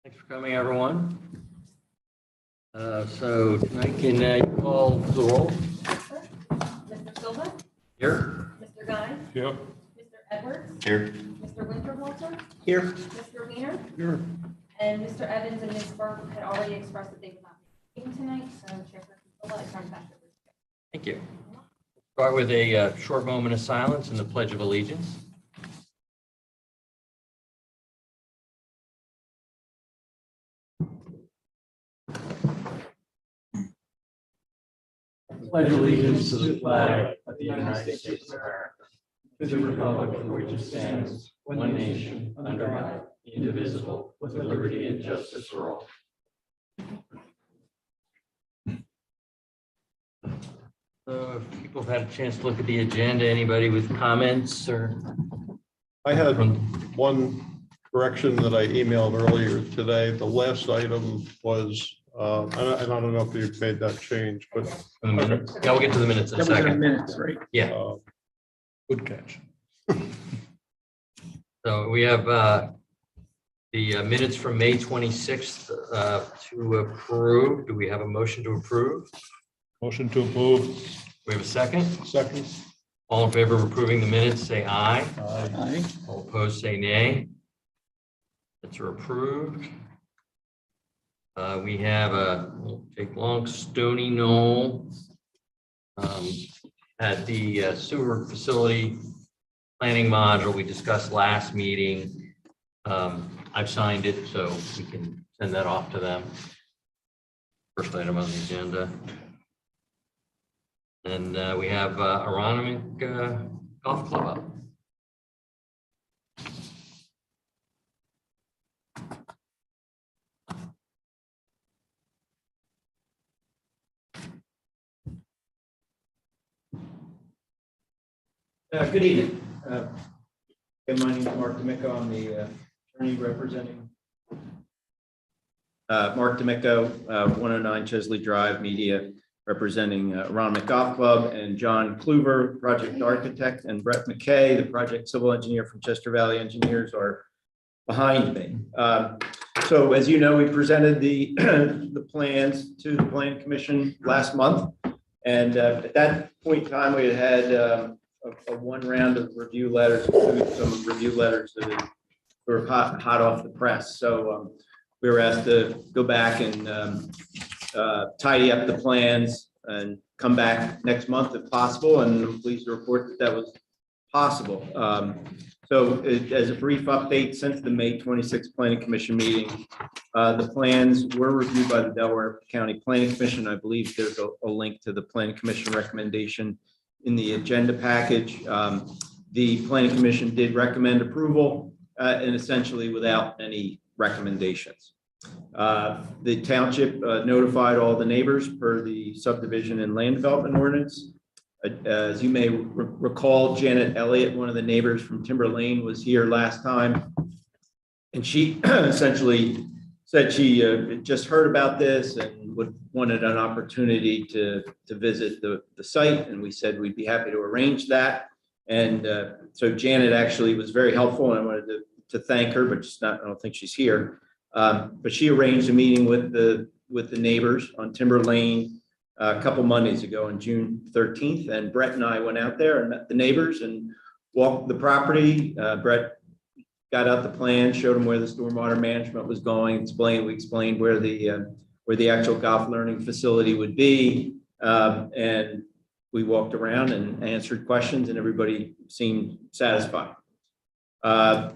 Thanks for coming, everyone. So tonight, can you call the roll? Mr. Silva? Here. Mr. Gade? Yep. Mr. Edwards? Here. Mr. Winterhalter? Here. Mr. Weiner? Here. And Mr. Evans and Ms. Burke had already expressed that they would not be meeting tonight, so Chairperson Silva, I turn back over to you. Thank you. Start with a short moment of silence and the Pledge of Allegiance. Pledge allegiance to the flag of the United States of America, to the republic for which it stands, one nation, under God, indivisible, with liberty and justice for all. So if people have had a chance to look at the agenda, anybody with comments or? I had one correction that I emailed earlier today. The last item was, and I don't know if you've made that change, but The minutes? Yeah, we'll get to the minutes in a That was in second. minutes, right? Yeah. good catch. So we have the minutes from May 26th to approve. Do we have a motion to approve? Motion to approve. We have a second. Second. All in favor of approving the minutes, say aye. Aye. All opposed, say nay. Minutes are approved. We have won't take long, Stoney Knoll at the sewer facility planning module we discussed last meeting. I've signed it, so we can send that off to them. First item on the agenda. And we have Aronimink Golf Club up. Good evening. Again, my name is Mark D'Amico. I'm the attorney representing Mark D'Amico, 109 Chesley Drive, media representing Aronimink Golf Club, and John Kluver, project architect, and Brett McKay, the project civil engineer from Chester Valley Engineers, are behind me. So as you know, we presented the the plans to the Planning Commission last month. And at that point in time, we had a one round of review letters, including some review letters that were hot off the press. So we were asked to go back and tidy up the plans and come back next month if possible. And I'm pleased to report that that was possible. So as a brief update, since the May 26th Planning Commission meeting, the plans were reviewed by the Delaware County Planning Commission. I believe there's a link to the Planning Commission recommendation in the agenda package. The Planning Commission did recommend approval and essentially without any recommendations. The township notified all the neighbors per the subdivision and land development ordinance. As you may recall, Janet Elliott, one of the neighbors from Timber Lane, was here last time. And she essentially said she just heard about this and wanted an opportunity to visit the site. And we said we'd be happy to arrange that. And so Janet actually was very helpful, and I wanted to thank her, but just not, I don't think she's here. But she arranged a meeting with the neighbors on Timber Lane a couple Mondays ago on June 13th. And Brett and I went out there and met the neighbors and walked the property. Brett got out the plan, showed them where the stormwater management was going, we explained where the actual golf learning facility would be. And we walked around and answered questions, and everybody seemed satisfied. A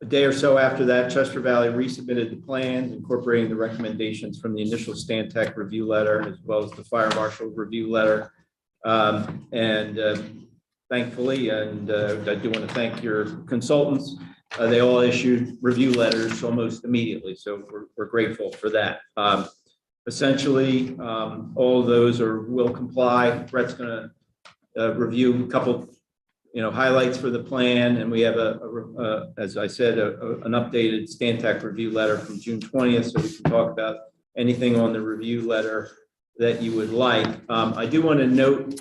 day or so after that, Chester Valley resubmitted the plans, incorporating the recommendations from the initial Stantec review letter, as well as the fire marshal review letter. Thankfully, and I do want to thank your consultants, they all issued review letters almost immediately. So we're grateful for that. Essentially, all of those will comply. Brett's going to review a couple highlights for the plan, and we have as I said, an updated Stantec review letter from June 20th, so we can talk about anything on the review letter that you would like. I do want to note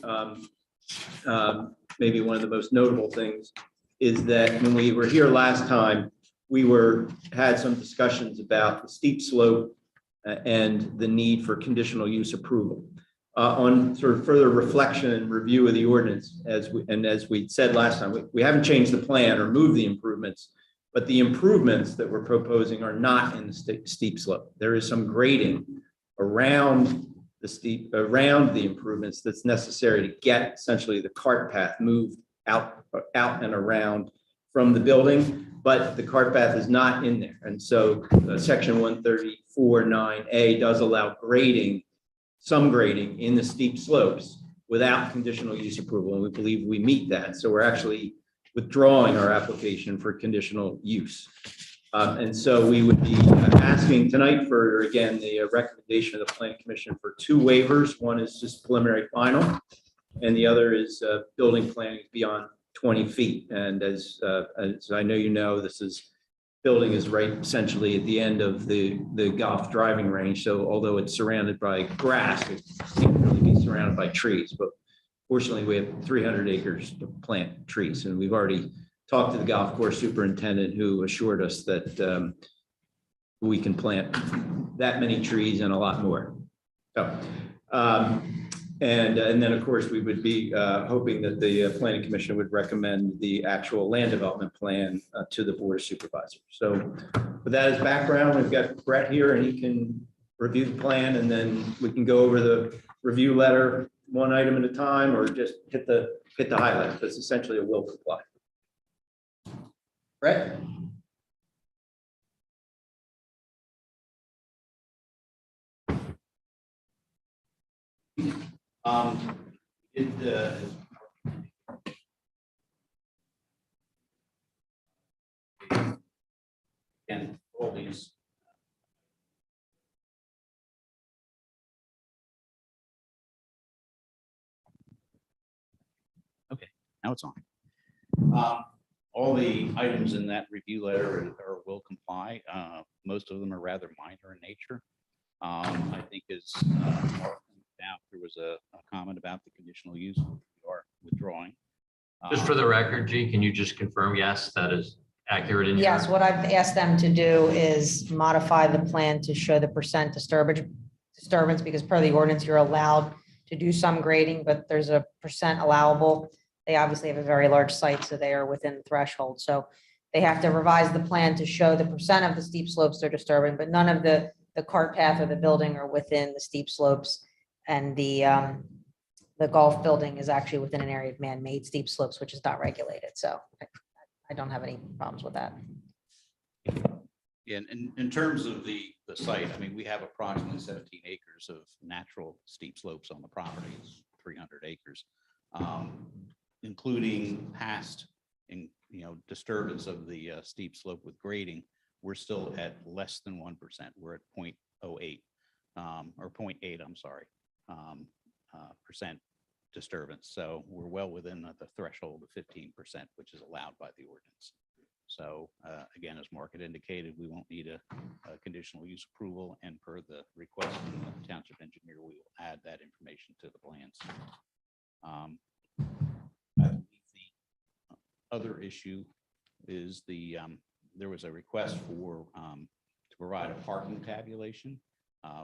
maybe one of the most notable things is that when we were here last time, we had some discussions about the steep slope and the need for conditional use approval. On sort of further reflection and review of the ordinance, as we said last time, we haven't changed the plan or moved the improvements, but the improvements that we're proposing are not in the steep slope. There is some grading around the improvements that's necessary to get essentially the cart path moved out and around from the building, but the cart path is not in there. And so section 134(9)A does allow some grading in the steep slopes without conditional use approval. And we believe we meet that. So we're actually withdrawing our application for conditional use. And so we would be asking tonight for, again, the recommendation of the Planning Commission for 2 waivers. One is just preliminary final, and the other is building planning beyond 20 feet. And as I know you know, building is right essentially at the end of the golf driving range. So although it's surrounded by grass, it can't really be surrounded by trees. But fortunately, we have 300 acres to plant trees, and we've already talked to the golf course superintendent, who assured us that we can plant that many trees and a lot more. So, and then of course we would be hoping that the Planning Commission would recommend the actual land development plan to the Board of Supervisors. So with that as background, we've got Brett here, and he can review the plan, and then we can go over the review letter one item at a time, or just hit the highlights. That's essentially a will comply. Brett? And all these. Okay, now it's on. All the items in that review letter will comply. Most of them are rather minor in nature. I think as Mark pointed out, there was a comment about the conditional use or withdrawing. Just for the record, G, can you just confirm, yes, that is accurate in your? Yes, what I've asked them to do is modify the plan to show the percent disturbance, because per the ordinance, you're allowed to do some grading, but there's a percent allowable. They obviously have a very large site, so they are within the threshold. So they have to revise the plan to show the percent of the steep slopes they're disturbing, but none of the cart path or the building are within the steep slopes. And the golf building is actually within an area of man-made steep slopes, which is not regulated. So I don't have any problems with that. Yeah, and in terms of the site, I mean, we have approximately 17 acres of natural steep slopes on the property. It's 300 acres, including past disturbance of the steep slope with grading. We're still at less than 1%. We're at 0.08 or 0.8, I'm sorry, percent disturbance. So we're well within the threshold of 15%, which is allowed by the ordinance. So again, as Mark had indicated, we won't need a conditional use approval, and per the request from the township engineer, we will add that information to the plans. I believe the other issue is there was a request for to provide a parking tabulation.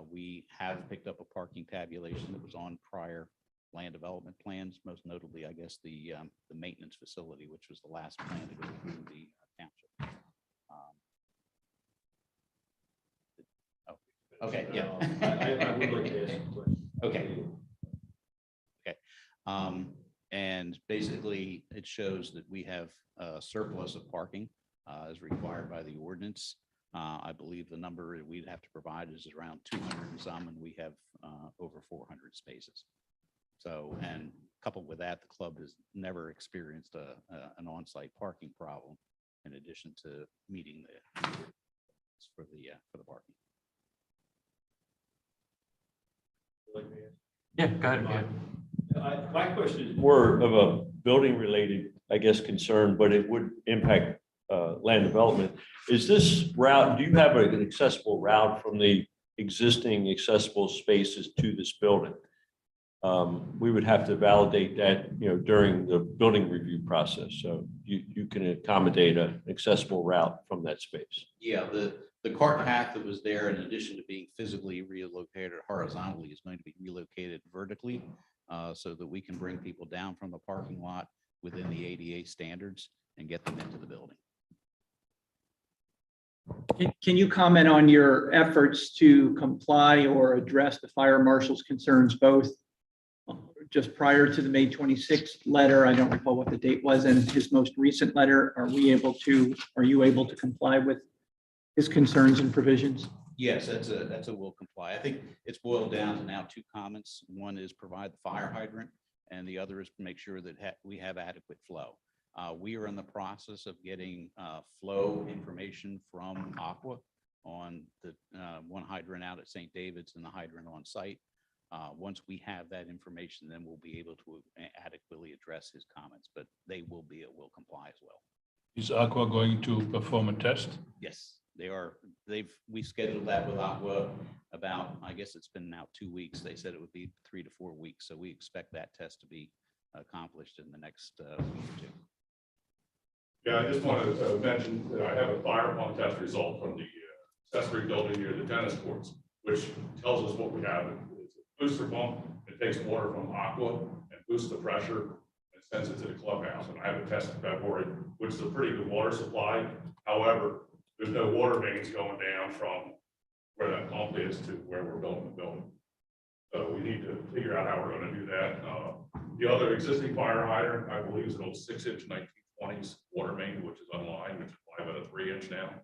We have picked up a parking tabulation that was on prior land development plans, most notably, I guess, the maintenance facility, which was the last plan to go through the township. Okay, yeah. I would like to ask a question. Okay. And basically, it shows that we have a surplus of parking as required by the ordinance. I believe the number we'd have to provide is around 200 and some, and we have over 400 spaces. So, and coupled with that, the club has never experienced an on-site parking problem, in addition to meeting the for the parking. Yeah, go ahead. My question is more of a building related, I guess, concern, but it would impact land development. Is this route, do you have an accessible route from the existing accessible spaces to this building? we would have to validate that, during the building review process. So you can accommodate an accessible route from that space. Yeah, the cart path that was there, in addition to being physically relocated horizontally, is going to be relocated vertically, so that we can bring people down from the parking lot within the ADA standards and get them into the building. Can you comment on your efforts to comply or address the fire marshal's concerns, both just prior to the May 26th letter? I don't recall what the date was, and his most recent letter. Are you able to comply with his concerns and provisions? Yes, that's a will comply. I think it's boiled down to now two comments. One is provide the fire hydrant, and the other is to make sure that we have adequate flow. We are in the process of getting flow information from Aqua on the one hydrant out at St. David's and the hydrant on site. Once we have that information, then we'll be able to adequately address his comments, but they will comply as well. Is Aqua going to perform a test? Yes, they are. We scheduled that with Aqua about, I guess it's been now 2 weeks. They said it would be 3 to 4 weeks. So we expect that test to be accomplished in the next week or two. Yeah, I just wanted to mention that I have a fire pump test result from the accessory building near the tennis courts, which tells us what we have. It's a booster pump. It takes water from Aqua and boosts the pressure and sends it to the clubhouse. And I have a test in February, which is a pretty good water supply. However, there's no water mains going down from where that pump is to where we're building the building. So we need to figure out how we're going to do that. The other existing fire hydrant, I believe, is an old 6-inch 1920s water main, which is online, which is 5 out of 3 inch now.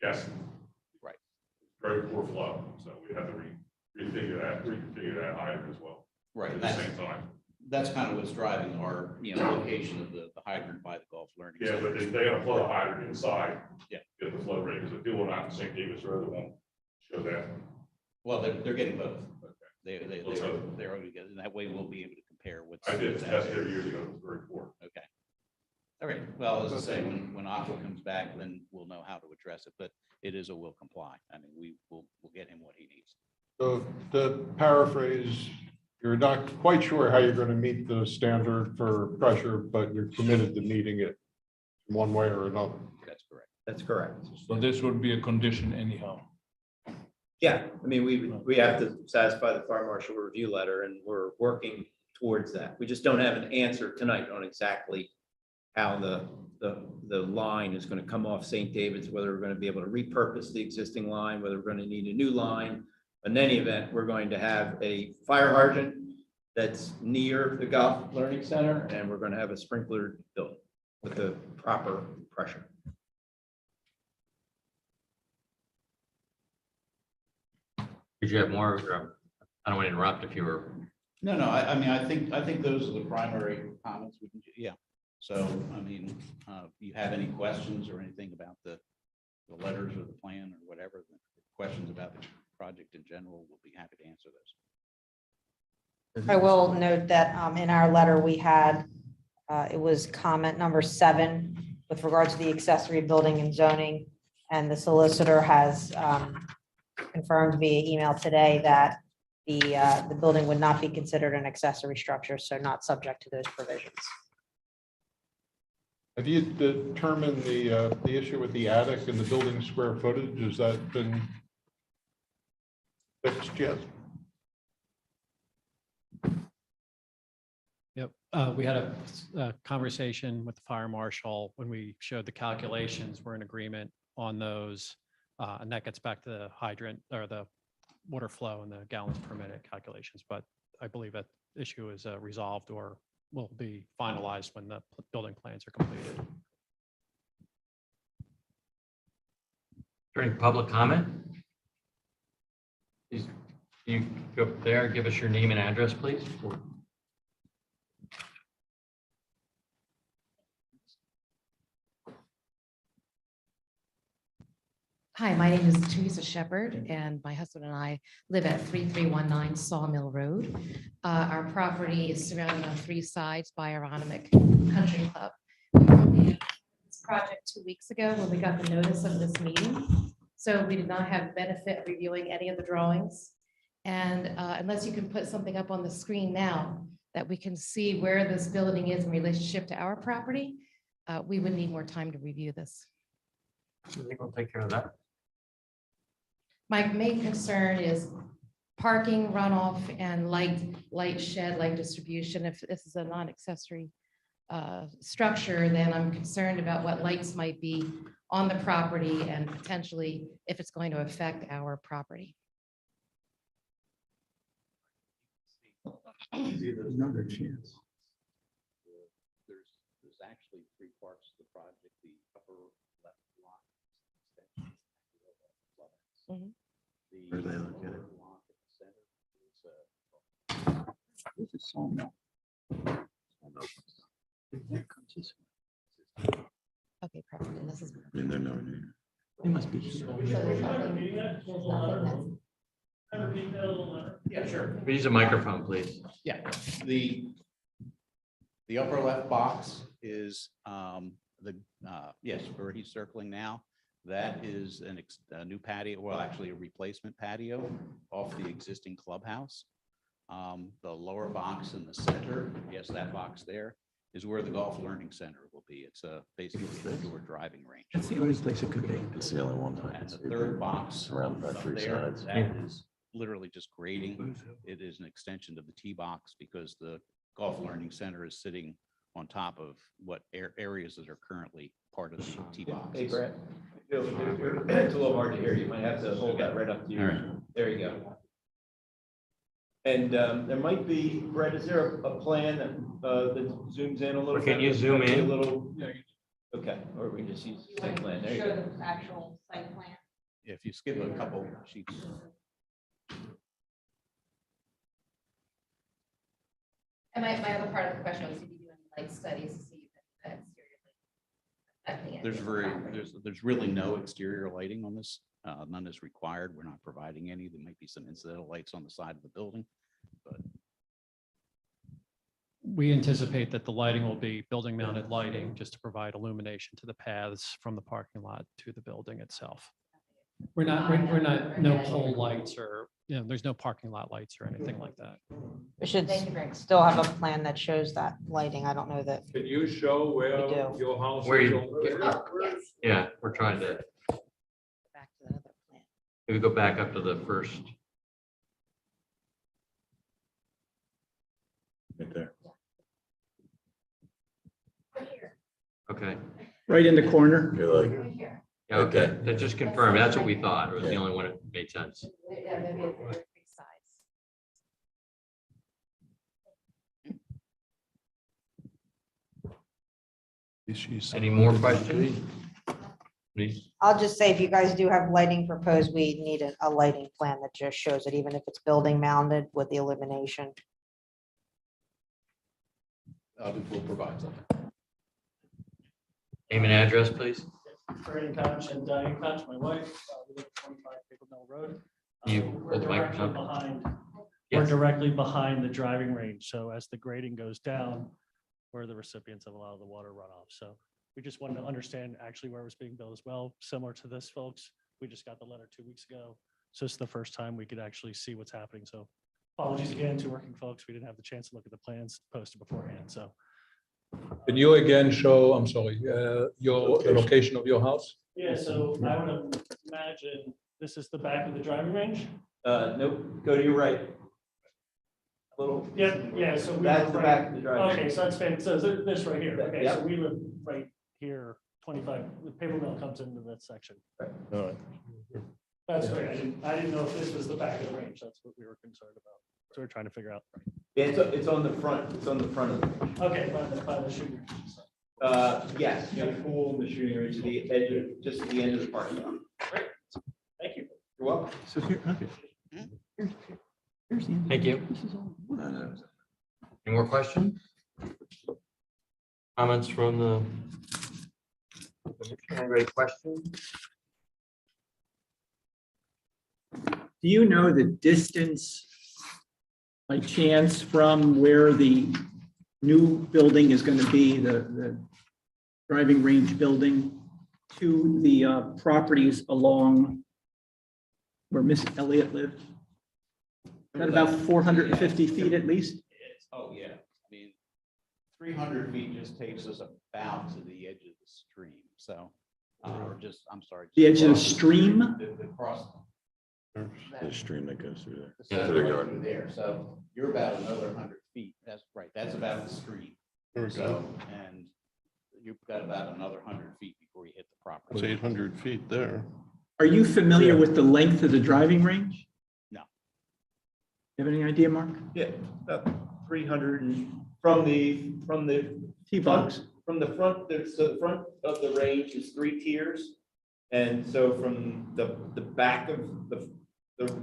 Yes, right. Very poor flow, so we have to reconfigure that hydrant as well. Right. At the same time. That's kind of what's driving our location of the hydrant by the golf learning. Yeah, center. but they got to flow the hydrant inside. Yeah. Get the flow rate, because the dual out in St. David's Road, they won't show that. Well, they're getting both. Okay. They're already getting, that way we'll be able to compare what's. I did a test there years ago, it was very poor. Okay. All right. Well, as I say, when Aqua comes back, then we'll know how to address it, but it is a will comply. I mean, we'll get him what he needs. So to paraphrase, you're not quite sure how you're going to meet the standard for pressure, but you're committed to meeting it in one way or another. That's correct. That's correct. So this would be a condition anyhow. Yeah, I mean, we have to satisfy the fire marshal review letter, and we're working towards that. We just don't have an answer tonight on exactly how the line is going to come off St. David's, whether we're going to be able to repurpose the existing line, whether we're going to need a new line. In any event, we're going to have a fire hydrant that's near the golf learning center, and we're going to have a sprinkler built with the proper pressure. Did you have more? I don't want to interrupt if you were. No, I mean, I think those are the primary comments we can do. Yeah. So, I mean, if you have any questions or anything about the letters or the plan or whatever, the questions about the project in general, we'll be happy to answer those. I will note that in our letter, we had, it was comment number 7 with regards to the accessory building and zoning. And the solicitor has confirmed via email today that the building would not be considered an accessory structure, so not subject to those provisions. Have you determined the issue with the attic and the building square footage? Has that been fixed yet? Yep. We had a conversation with the fire marshal when we showed the calculations. We're in agreement on those. And that gets back to the hydrant or the water flow and the gallons per minute calculations. But I believe that issue is resolved or will be finalized when the building plans are completed. During public comment? Please, you go up there, give us your name and address, please. Hi, my name is Theresa Shepherd, and my husband and I live at 3319 Sawmill Road. Our property is surrounded on 3 sides by Aronimink Country Club. We began this project 2 weeks ago when we got the notice of this meeting. So we did not have the benefit of reviewing any of the drawings. And unless you can put something up on the screen now that we can see where this building is in relationship to our property, we would need more time to review this. I think we'll take care of that. My main concern is parking, runoff, and light shed, light distribution. If this is a non-accessory structure, then I'm concerned about what lights might be on the property and potentially if it's going to affect our property. Another chance. There's actually three parts to the project, the upper left block. Mhm. Where they located? Block at the center is, This is Sawmill. Okay, perfect. And this is. They must be. So there's nothing that's- Yeah, sure. We use a microphone, please. Yeah, the upper left box is yes, where he's circling now. That is a new patio, well, actually a replacement patio off the existing clubhouse. The lower box in the center, yes, that box there is where the golf learning center will be. It's basically an indoor driving range. That's the only place it could be. It's the only one. And the third box Surrounded by up three there, sides. that is literally just grading. It is an extension of the tee box because the golf learning center is sitting on top of what areas that are currently part of the tee box. Hey, Brett. It's a little hard to hear. You might have to hold that right up to you. All right. There you go. And there might be, Brett, is there a plan that zooms in a little? Or can bit? you zoom Maybe in? A little, okay, or we can just use the same plan. There you Show go. the actual site plan. If you skip a couple sheets. And my other part of the question was, did you do any light studies to see if that's affecting it? There's really no exterior lighting on this. None is required. We're not providing any. There might be some incidental lights on the side of the building, but We anticipate that the lighting will be building mounted lighting just to provide illumination to the paths from the parking lot to the building itself. We're not, no pole lights or, there's no parking lot lights or anything like that. We should Thank you very much. still have a plan that shows that lighting. I don't know that. Can you show where We do. your house Where is? you- Oh, yes. Yeah, we're trying to, Back to the other plan. if we go back up to the first. Right there. Okay, Right in the corner. You're like, Right here. yeah, okay, that just confirmed. That's what we thought. It was the only one that made sense. Yeah, maybe there are 3 sides. Any more questions? Please. I'll just say, if you guys do have lighting proposed, we need a lighting plan that just shows it, even if it's building mounted with the illumination. we'll provide something. Name and address, please. Brandon Koch and Diane Koch, my wife, we live at 25 Maple Mill Road. You We're hold the directly microphone. behind, Yes. we're directly behind the driving range. So as the grading goes down, we're the recipients of a lot of the water runoff. So we just wanted to understand actually where it was being built as well, similar to this, folks. We just got the letter 2 weeks ago. So it's the first time we could actually see what's happening. So apologies again to working folks. We didn't have the chance to look at the plans posted beforehand. So Can you again show, I'm sorry, the location of your house? yeah, so I would imagine this is the back of the driving range. Nope, go to your right. A little. Yeah, so. we That's were the right- back of the driveway. Okay, so that's been, so this right here, okay, so Yep. we live right here, 25, the paper mill comes into that section. All right. That's great, I didn't know if this was the back of the range, that's what we were concerned about, so we're trying to figure out. Yeah, it's on the front, it's on the front of the range. Okay, by the shooting. Yes, the pool, the shooting range, to the edge of, just at the end of the parking lot. Thank you. You're welcome. So here, okay. Here's the end. Thank you. This is all. Any more questions? Comments from the? Any questions? Do you know the distance by chance from where the new building is going to be, the driving range building, to the properties along where Miss Elliott lives? that about 450 feet at least? Oh, yeah. I mean, 300 feet just takes us about to the edge of the stream. So, or just, I'm sorry. The edge of the stream? The cross. The stream that goes through there. Yeah, To the garden. there. So you're about another 100 feet. That's right. That's about the stream. There we go. So, and you've got about another 100 feet before you hit the property. It's 800 feet there. Are you familiar with the length of the driving range? No. You have any idea, Mark? Yeah, about 300 and from the T-box. from the front, so the front of the range is 3 tiers. And so from the back of the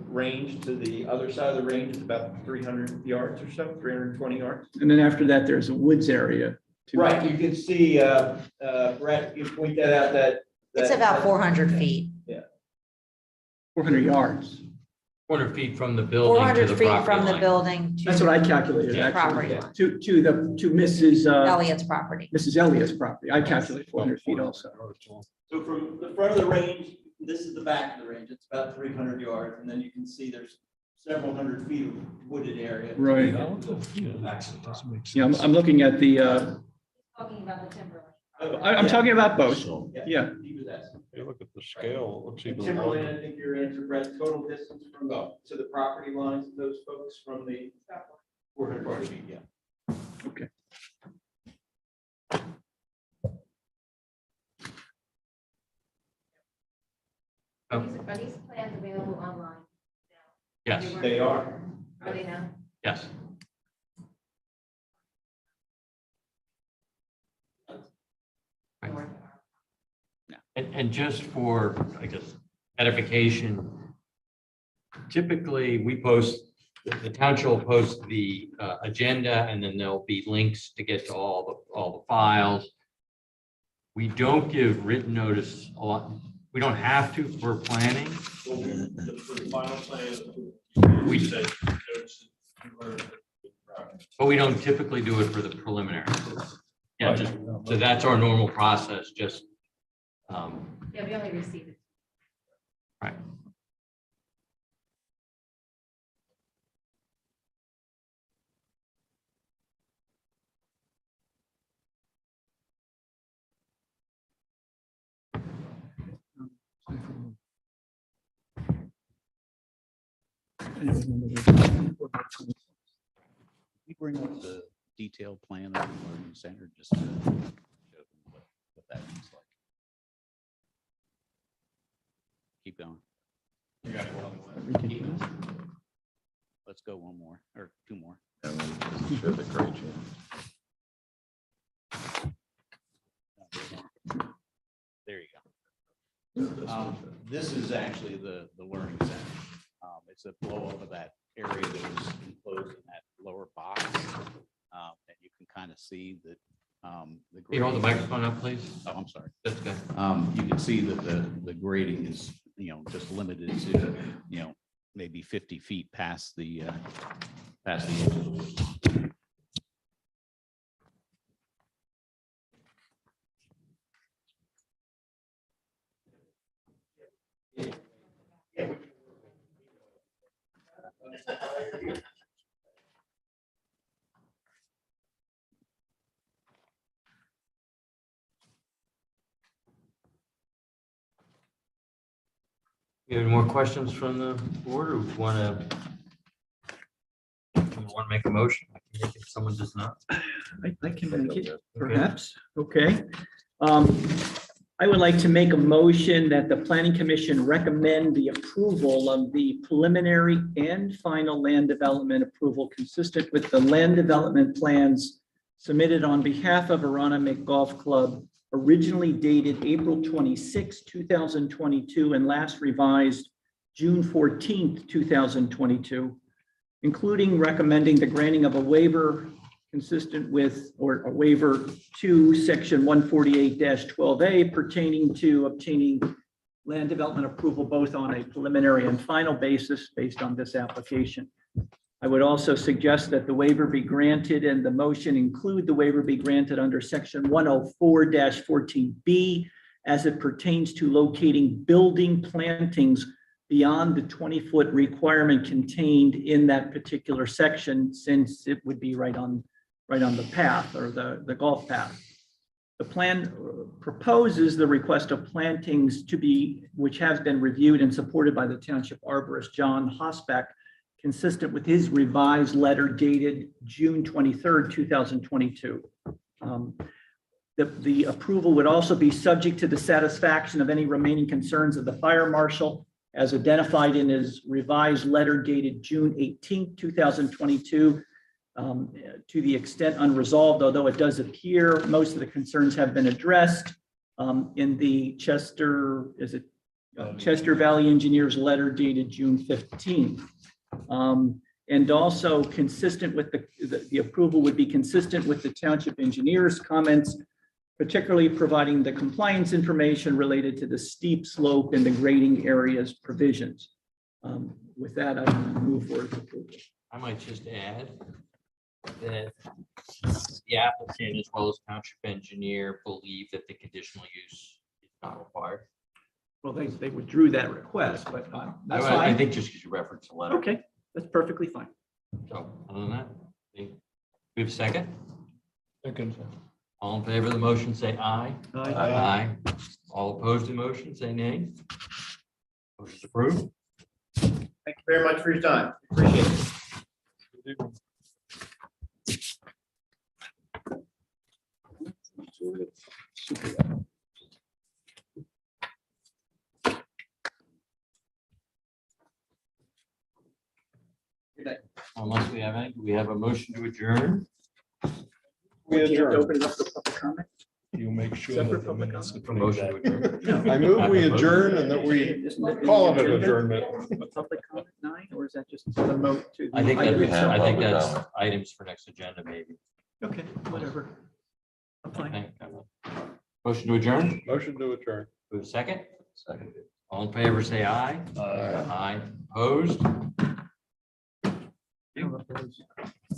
range to the other side of the range is about 300 yards or so, 320 yards. And then after that, there's a woods area. Right, you can see, Brett, you point that out that. It's about 400 feet. 400 yards. 400 feet from the building to 400 the feet property from the line. building to. That's what I calculated, Yeah. actually. Property line. To Mrs. Elliott's property. Mrs. Elliott's property. I calculated 400 feet also. So from the front of the range, this is the back of the range, it's about 300 yards, and then you can see there's several hundred feet of wooded area. Right. Yeah. Yeah, I'm looking at the, Talking about the timber. I'm talking about both. Yeah. He was asking. You look at the scale, it looks even Timberland, longer. I think your answer, Brett, total distance from to the property lines of those folks from the 400 feet, yeah. Okay. Oh. Are these plans available online? Yes, They are. Are they now? yes. And just for, I guess, edification, typically we post, the township will post the agenda, and then there'll be links to get to all the files. We don't give written notice a lot. We don't have to for planning. For the final plan, we said notices. But we don't typically do it for the preliminary. Yeah, just, so that's our normal process, just. Yeah, we only received it. Right. We bring up the detailed plan that we learned in center just to show them what that means like. Keep going. Keep going. Let's go one more or two more. And then show the grade change. There you go. This is actually the learning center. It's a blow up of that area that was enclosed in that lower box. And you can kind of see that. Can you hold the microphone up, please? Oh, I'm sorry. That's good. You can see that the grading is, just limited to, maybe 50 feet past the edge of the wood. You have any more questions from the board, or want to make a motion? I can make it if someone does not. I can make it, perhaps. Okay. I would like to make a motion that the planning commission recommend the approval of the preliminary and final land development approval consistent with the land development plans submitted on behalf of Aronimink Golf Club, originally dated April 26, 2022, and last revised June 14, 2022, including recommending the granting of a waiver consistent with, or a waiver to section 148-12A pertaining to obtaining land development approval both on a preliminary and final basis based on this application. I would also suggest that the waiver be granted and the motion include the waiver be granted under section 104-14B as it pertains to locating building plantings beyond the 20-foot requirement contained in that particular section, since it would be right on the path or the golf path. The plan proposes the request of plantings to be, which has been reviewed and supported by the township arborist, John Hosbeck, consistent with his revised letter dated June 23rd, 2022. The approval would also be subject to the satisfaction of any remaining concerns of the fire marshal as identified in his revised letter dated June 18th, 2022. To the extent unresolved, although it does appear most of the concerns have been addressed in the Chester Valley Engineers letter dated June 15th. And also consistent with the approval would be consistent with the township engineers' comments, particularly providing the compliance information related to the steep slope and the grading areas provisions. With that, I move for approval. I might just add that the applicant as well as township engineer believe that the conditional use is not required. Well, they withdrew that request, but that's I fine. think just because you reference the letter. Okay, that's perfectly fine. So other than that, we have a second. Second. All in favor of the motion, say aye. Aye. Aye. All opposed to the motion, say nay. Motion's approved. Thank you very much for your time. Appreciate it. Unless we have any, we have a motion to adjourn. We adjourn. Open it up for public comment. You make sure. Separate that the public minutes comment. reflect Motion to that. adjourn. I move we adjourn and that we call it an adjournment. Public comment 9, or is that just a remote to? the I think item that, itself? I think that's items for next agenda, maybe. Okay, whatever. I'm fine. Okay. Motion to adjourn. Motion to adjourn. We have a second? Second. All in favor, say aye. Aye. Opposed?